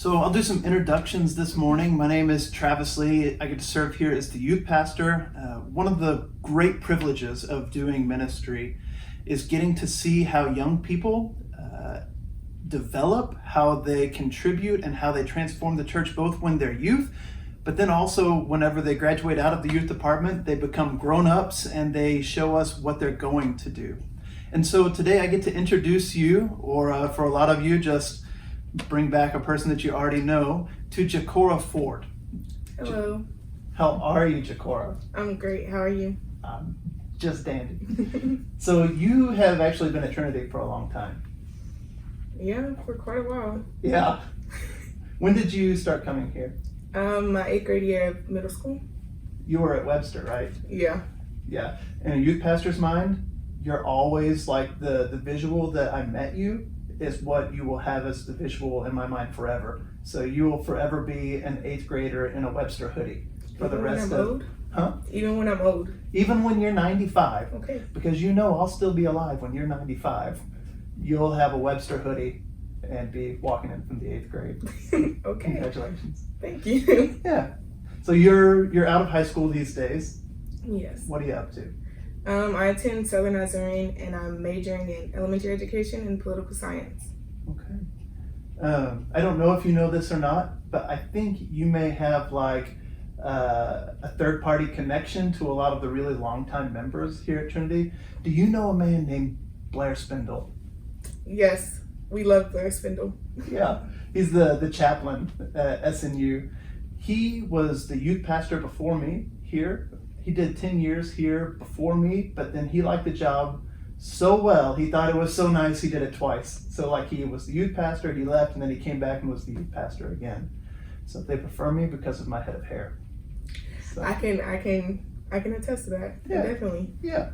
So I'll do some introductions this morning. My name is Travis Lee. I get to serve here as the youth pastor. One of the great privileges of doing ministry is getting to see how young people develop, how they contribute, and how they transform the church, both when they're youth, but then also whenever they graduate out of the youth department, they become grown-ups and they show us what they're going to do. And so today I get to introduce you, or for a lot of you, just bring back a person that you already know, to Jacora Ford. Hello. How are you, Jacora? I'm great. How are you? Just dandy. So you have actually been at Trinity for a long time. Yeah, for quite a while. Yeah. When did you start coming here? My 8th grade year of middle school. You were at Webster, right? Yeah. Yeah. In a youth pastor's mind, you're always like the visual that I met you is what you will have as the visual in my mind forever. So you will forever be an 8th grader in a Webster hoodie for the rest Even when I'm old? Huh? Even when I'm old. Even when you're 95. Okay. Because you know I'll still be alive when you're 95. You'll have a Webster hoodie and be walking in from the 8th grade. Okay. Congratulations. Thank you. Yeah. So you're out of high school these days. Yes. What are you up to? I attend Southern Nazarene and I'm majoring in elementary education and political science. Okay. I don't know if you know this or not, but I think you may have like a third-party connection to a lot of the really long-time members here at Trinity. Do you know a man named Blair Spindle? Yes. We love Blair Spindle. Yeah, he's the chaplain at SNU. He was the youth pastor before me here. He did 10 years here before me, but then he liked the job so well, he thought it was so nice he did it twice. So like he was the youth pastor, he left, and then he came back and was the youth pastor again. So they prefer me because of my head of hair. So. I can attest to that. Yeah. Definitely. Yeah.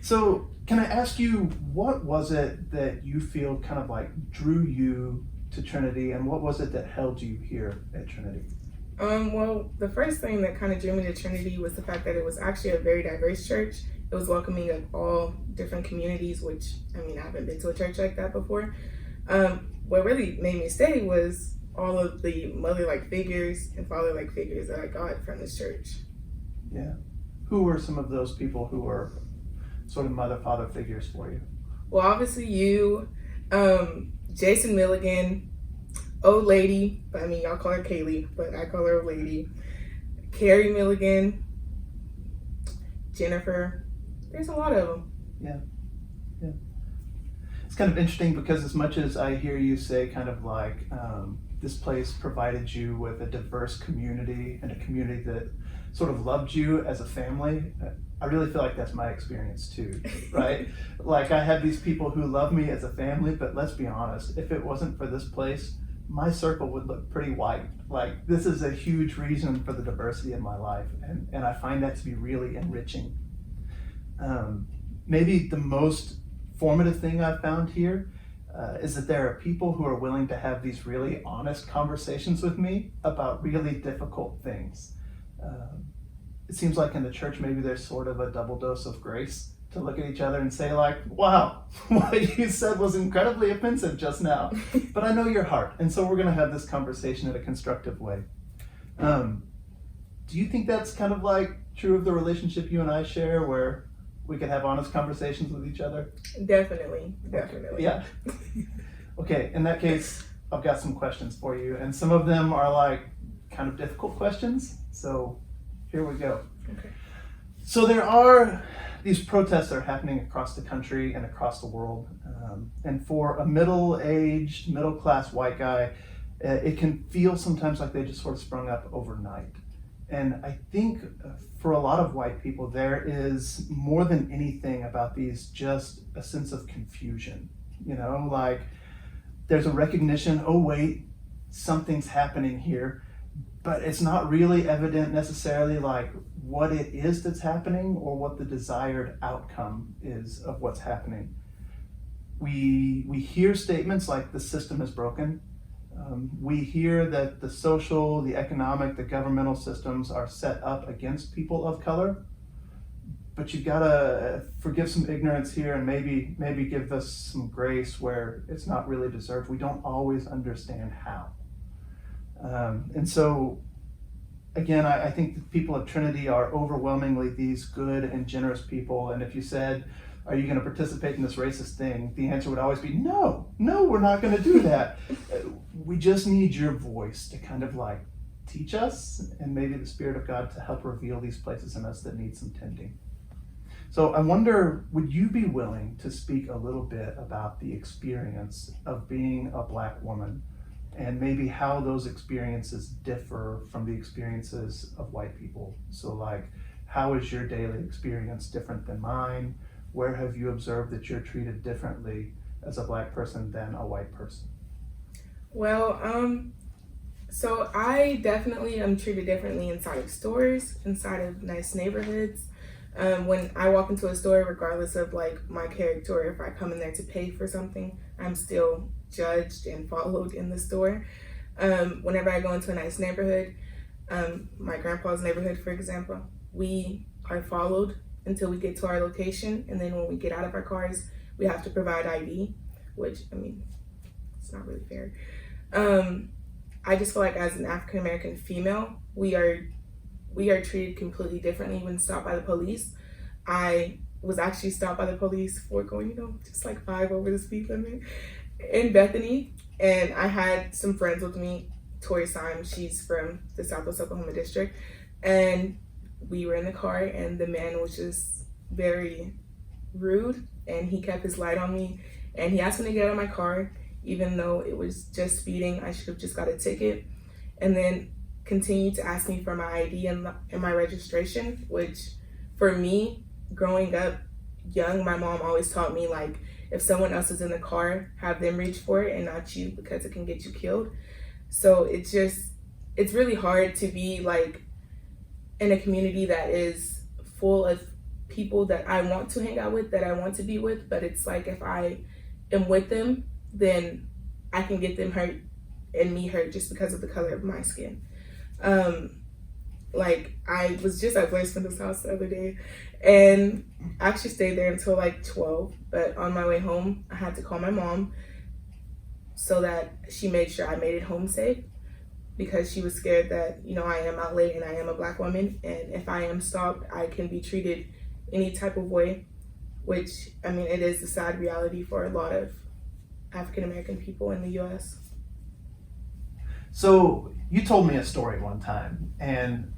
So can I ask you, what was it that you feel kind of like drew you to Trinity, and what was it that held you here at Trinity? Well, the first thing that kind of drew me to Trinity was the fact that it was actually a very diverse church. It was welcoming of all different communities, which, I mean, I haven't been to a church like that before. What really made me stay was all of the mother-like figures and father-like figures that I got from this church. Yeah. Who were some of those people who were sort of mother-father figures for you? Well, obviously you, Jason Milligan, Old Lady, I mean, y'all call her Kaylee, but I call her Old Lady. Carrie Milligan, Jennifer. There's a lot of them. Yeah. Yeah. It's kind of interesting because as much as I hear you say kind of like this place provided you with a diverse community and a community that sort of loved you as a family, I really feel like that's my experience too, right? Like I have these people who love me as a family, but let's be honest, if it wasn't for this place, my circle would look pretty white. Like this is a huge reason for the diversity in my life, and I find that to be really enriching. Maybe the most formative thing I've found here is that there are people who are willing to have these really honest conversations with me about really difficult things. It seems like in the church maybe there's sort of a double dose of grace to look at each other and say like, wow, what you said was incredibly offensive just now, but I know your heart, and so we're gonna have this conversation in a constructive way. Do you think that's kind of like true of the relationship you and I share, where we can have honest conversations with each other? Definitely. Yeah. Okay, in that case, I've got some questions for you, and some of them are like kind of difficult questions, so here we go. Okay. So there are these protests that are happening across the country and across the world, and for a middle-aged, middle-class white guy, it can feel sometimes like they just sort of sprung up overnight. And I think for a lot of white people, there is more than anything about these just a sense of confusion. You know, like there's a recognition, oh wait, something's happening here, but it's not really evident necessarily like what it is that's happening or what the desired outcome is of what's happening. We hear statements like the system is broken. We hear that the social, the economic, the governmental systems are set up against people of color, but you've got to forgive some ignorance here and maybe give us some grace where it's not really deserved. We don't always understand how. And so, again, I think the people of Trinity are overwhelmingly these good and generous people. And if you said, are you going to participate in this racist thing? The answer would always be, no, we're not going to do that. We just need your voice to kind of like teach us, and maybe the Spirit of God to help reveal these places in us that need some tending. So I wonder, would you be willing to speak a little bit about the experience of being a Black woman, and maybe how those experiences differ from the experiences of white people? So like, how is your daily experience different than mine? Where have you observed that you're treated differently as a Black person than a white person? Well, so I definitely am treated differently inside of stores, inside of nice neighborhoods. When I walk into a store, regardless of like my character, or if I come in there to pay for something, I'm still judged and followed in the store. Whenever I go into a nice neighborhood, my grandpa's neighborhood, for example, we are followed until we get to our location, and then when we get out of our cars, we have to provide ID, which, I mean, it's not really fair. I just feel like as an African American female, we are treated completely differently when stopped by the police. I was actually stopped by the police for going, just like 5 over the speed limit in Bethany, and I had some friends with me. Tori Symes, she's from the Southwest Oklahoma district, and we were in the car, and the man was just very rude, and he kept his light on me, and he asked me to get out of my car, even though it was just speeding. I should have just got a ticket, and then continued to ask me for my ID and my registration, which for me, growing up young, my mom always taught me, like, if someone else is in the car, have them reach for it and not you, because it can get you killed. So it's really hard to be like in a community that is full of people that I want to hang out with, that I want to be with, but it's like if I am with them, then I can get them hurt and me hurt just because of the color of my skin. Like I was just at Blair Spindle's house the other day, and I actually stayed there until like 12, but on my way home, I had to call my mom so that she made sure I made it home safe, because she was scared that, I am out late and I am a Black woman, and if I am stopped, I can be treated any type of way, which, I mean, it is a sad reality for a lot of African American people in the US. So you told me a story one time, and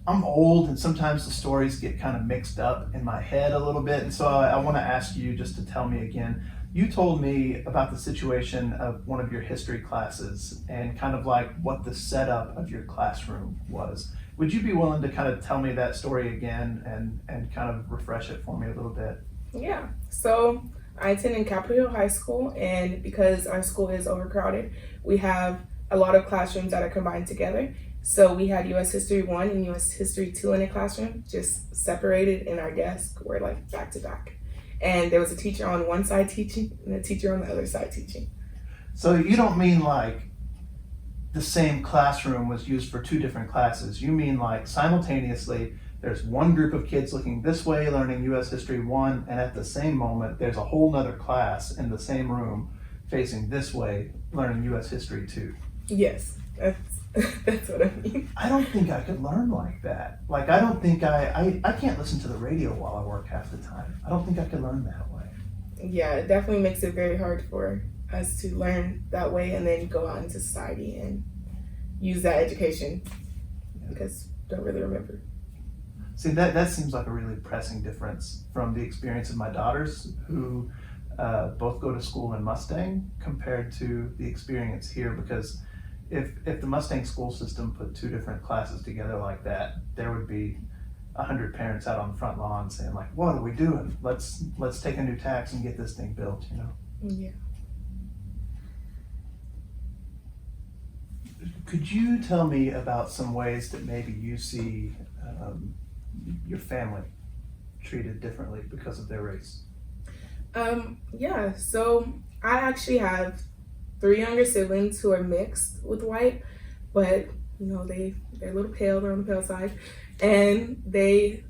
I'm old, and sometimes the stories get kind of mixed up in my head a little bit, and so I want to ask you just to tell me again. You told me about the situation of one of your history classes and kind of like what the setup of your classroom was. Would you be willing to kind of tell me that story again and kind of refresh it for me a little bit? Yeah, so I attend in Capitol Hill High School, and because our school is overcrowded, we have a lot of classrooms that are combined together. So we had US History 1 and US History 2 in a classroom, just separated, in our desk were like back to back. And there was a teacher on one side teaching and a teacher on the other side teaching. So you don't mean like the same classroom was used for 2 different classes. You mean like simultaneously there's one group of kids looking this way learning US History 1, and at the same moment there's a whole nother class in the same room facing this way learning US History 2. Yes, that's what I mean. I don't think I could learn like that. Like, I don't think I can't listen to the radio while I work half the time. I don't think I could learn that way. Yeah, it definitely makes it very hard for us to learn that way and then go out into society and use that education, because we don't really remember. See, that seems like a really pressing difference from the experience of my daughters, who both go to school in Mustang, compared to the experience here, because if the Mustang school system put 2 different classes together like that, there would be 100 parents out on the front lawn saying like, what are we doing? Let's take a new tax and get this thing built, Yeah. Could you tell me about some ways that maybe you see your family treated differently because of their race? Yeah, so I actually have 3 younger siblings who are mixed with white, but they're a little pale, they're on the pale side, and they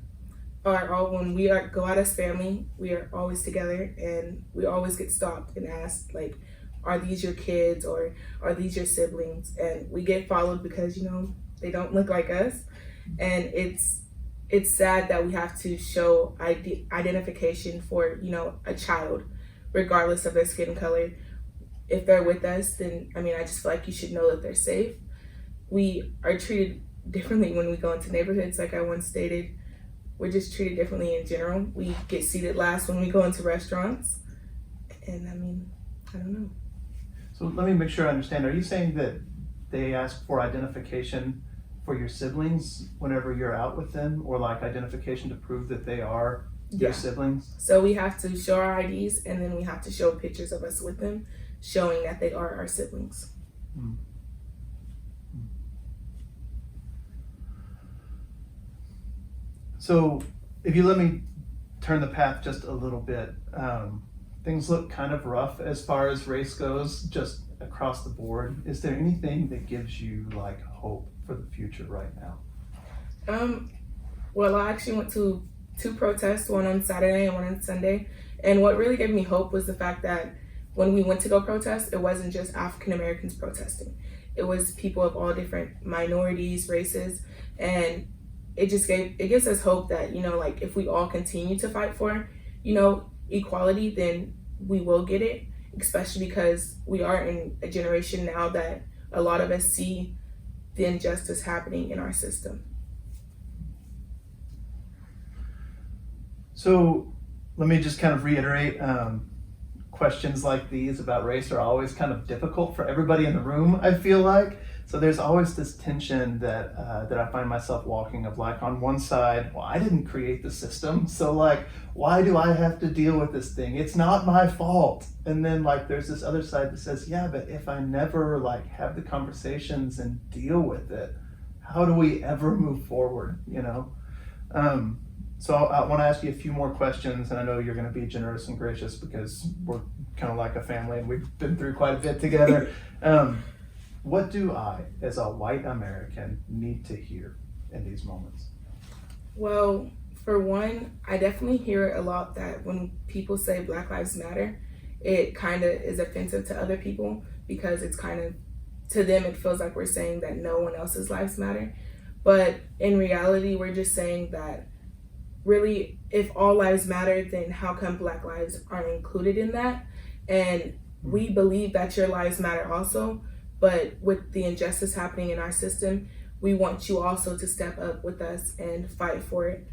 are all, when we go out as family, we are always together, and we always get stopped and asked like, are these your kids or are these your siblings? And we get followed because, they don't look like us. And it's sad that we have to show identification for, a child, regardless of their skin color. If they're with us, then, I just feel like you should know that they're safe. We are treated differently when we go into neighborhoods, like I once stated. We're just treated differently in general. We get seated last when we go into restaurants. And I don't know. So let me make sure I understand. Are you saying that they ask for identification for your siblings whenever you're out with them, or like identification to prove that they are your siblings? So we have to show our IDs, and then we have to show pictures of us with them, showing that they are our siblings. Mm. So if you let me turn the path just a little bit, things look kind of rough as far as race goes, just across the board. Is there anything that gives you like hope for the future right now? Well, I actually went to 2 protests, one on Saturday and one on Sunday. And what really gave me hope was the fact that when we went to go protest, it wasn't just African Americans protesting. It was people of all different minorities, races, and it gives us hope that, like if we all continue to fight for, equality, then we will get it, especially because we are in a generation now that a lot of us see the injustice happening in our system. So let me just kind of reiterate, questions like these about race are always kind of difficult for everybody in the room, I feel like. So there's always this tension that I find myself walking of like, on one side, well, I didn't create the system, so like, why do I have to deal with this thing? It's not my fault. And then like, there's this other side that says, yeah, but if I never like have the conversations and deal with it, how do we ever move forward, So I want to ask you a few more questions, and I know you're going to be generous and gracious because we're kind of like a family and we've been through quite a bit together. What do I, as a white American, need to hear in these moments? Well, for one, I definitely hear a lot that when people say Black Lives Matter, it kind of is offensive to other people because it's kind of, to them, it feels like we're saying that no one else's lives matter. But in reality, we're just saying that really, if all lives matter, then how come Black lives aren't included in that? And we believe that your lives matter also, but with the injustice happening in our system, we want you also to step up with us and fight for it,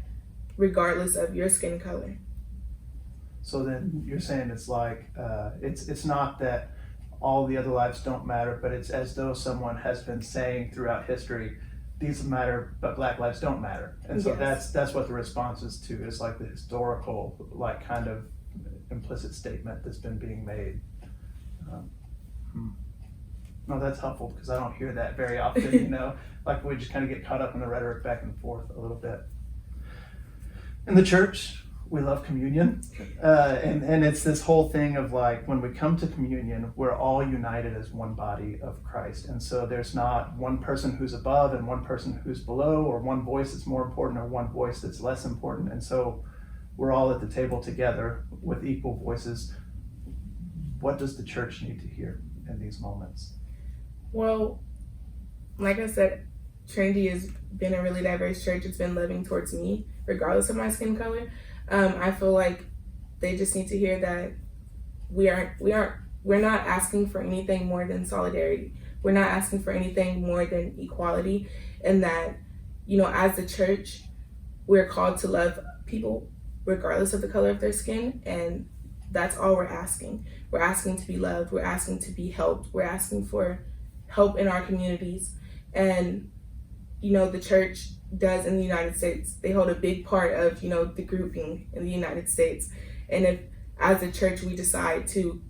regardless of your skin color. So then you're saying it's like, it's not that all the other lives don't matter, but it's as though someone has been saying throughout history, these matter, but Black lives don't matter. And so Yes. that's what the response is to, is like the historical, like kind of implicit statement that's been being made. No, that's helpful because I don't hear that very often, like we just kind of get caught up in the rhetoric back and forth a little bit. In the church, we love communion. And it's this whole thing of like, when we come to communion, we're all united as one body of Christ. And so there's not one person who's above and one person who's below, or one voice that's more important or one voice that's less important. And so we're all at the table together with equal voices. What does the church need to hear in these moments? Well, like I said, Trinity has been a really diverse church. It's been loving towards me, regardless of my skin color. I feel like they just need to hear that we're not asking for anything more than solidarity. We're not asking for anything more than equality, and that, as the church, we're called to love people regardless of the color of their skin, and that's all we're asking. We're asking to be loved. We're asking to be helped. We're asking for help in our communities. And, the church does in the United States, they hold a big part of, the grouping in the United States. And if, as a church, we decide to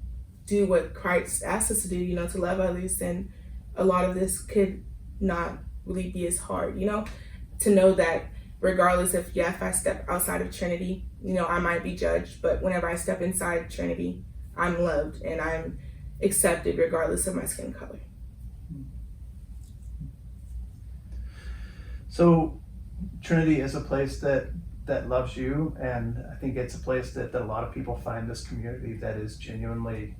do what Christ asked us to do, to love others, then a lot of this could not really be as hard, to know that regardless if I step outside of Trinity, I might be judged, but whenever I step inside Trinity, I'm loved and I'm accepted regardless of my skin color. So Trinity is a place that that loves you, and I think it's a place that a lot of people find this community that is genuinely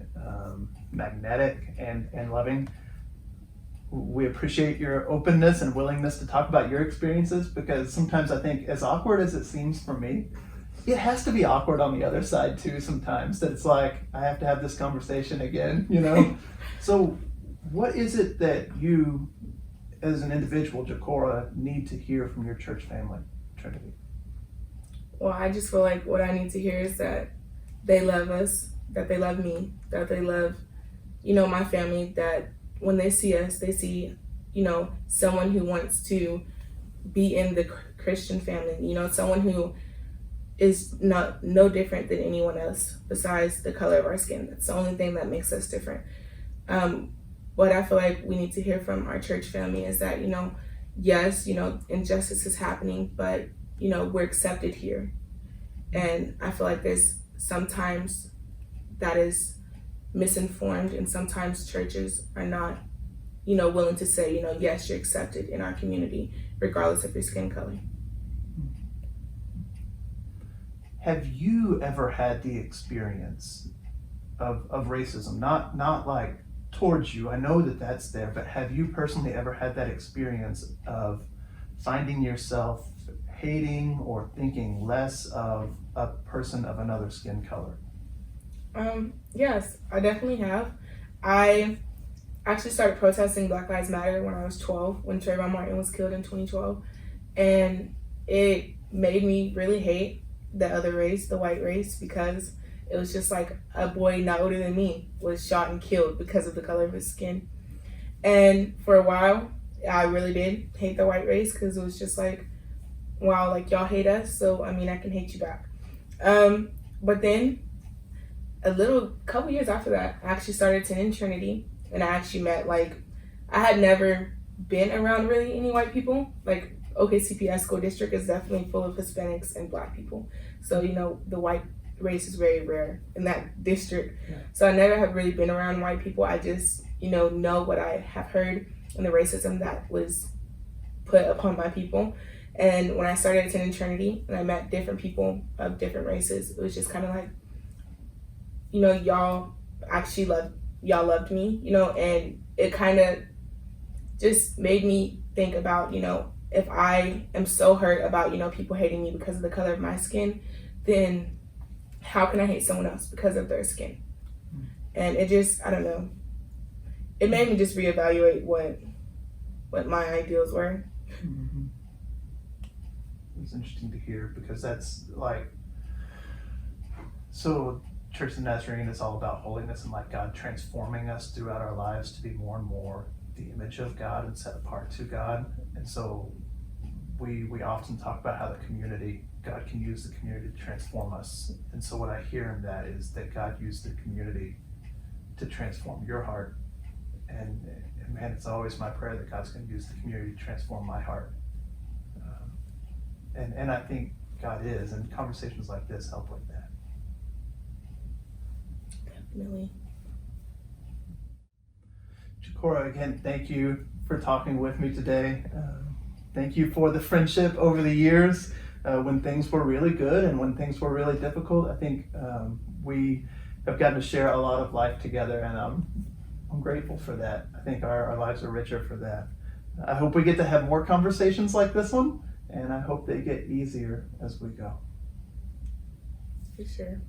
magnetic and loving. We appreciate your openness and willingness to talk about your experiences, because sometimes I think, as awkward as it seems for me, it has to be awkward on the other side too sometimes, that it's like, I have to have this conversation again, you know? So what is it that you, as an individual, Jacora, need to hear from your church family, Trinity? Well, I just feel like what I need to hear is that they love us, that they love me, that they love, my family, that when they see us, they see, someone who wants to be in the Christian family, someone who is no different than anyone else besides the color of our skin. That's the only thing that makes us different. What I feel like we need to hear from our church family is that, yes, injustice is happening, but, we're accepted here. And I feel like there's sometimes that is misinformed, and sometimes churches are not, willing to say, yes, you're accepted in our community, regardless of your skin color. Have you ever had the experience of racism? Not like towards you, I know that that's there, but have you personally ever had that experience of finding yourself hating or thinking less of a person of another skin color? Yes, I definitely have. I actually started protesting Black Lives Matter when I was 12, when Trayvon Martin was killed in 2012. And it made me really hate the other race, the white race, because it was just like a boy not older than me was shot and killed because of the color of his skin. And for a while, I really did hate the white race, because it was just like, wow, like y'all hate us, so I can hate you back. But then couple years after that, I actually started attending Trinity, and I actually met, I had never been around really any white people. Like, OKCPS school district is definitely full of Hispanics and Black people. So, the white race is very rare in that district. Yeah. So I never have really been around white people. I just, know what I have heard and the racism that was put upon my people. And when I started attending Trinity and I met different people of different races, it was just kind of like, y'all loved me, and it kind of just made me think about, if I am so hurt about, people hating me because of the color of my skin, then how can I hate someone else because of their skin? And it just, I don't know, it made me just reevaluate what my ideals were. Mm-hmm. It's interesting to hear, because that's so Church of the Nazarene is all about holiness and God transforming us throughout our lives to be more and more the image of God and set apart to God. And so we often talk about how God can use the community to transform us. And so what I hear in that is that God used the community to transform your heart. And man, it's always my prayer that God's going to use the community to transform my heart. And I think God is, and conversations like this help with that. Definitely. Jacora, again, thank you for talking with me today. Thank you for the friendship over the years, when things were really good and when things were really difficult. I think we have gotten to share a lot of life together, and I'm grateful for that. I think our lives are richer for that. I hope we get to have more conversations like this one, and I hope they get easier as we go. For sure.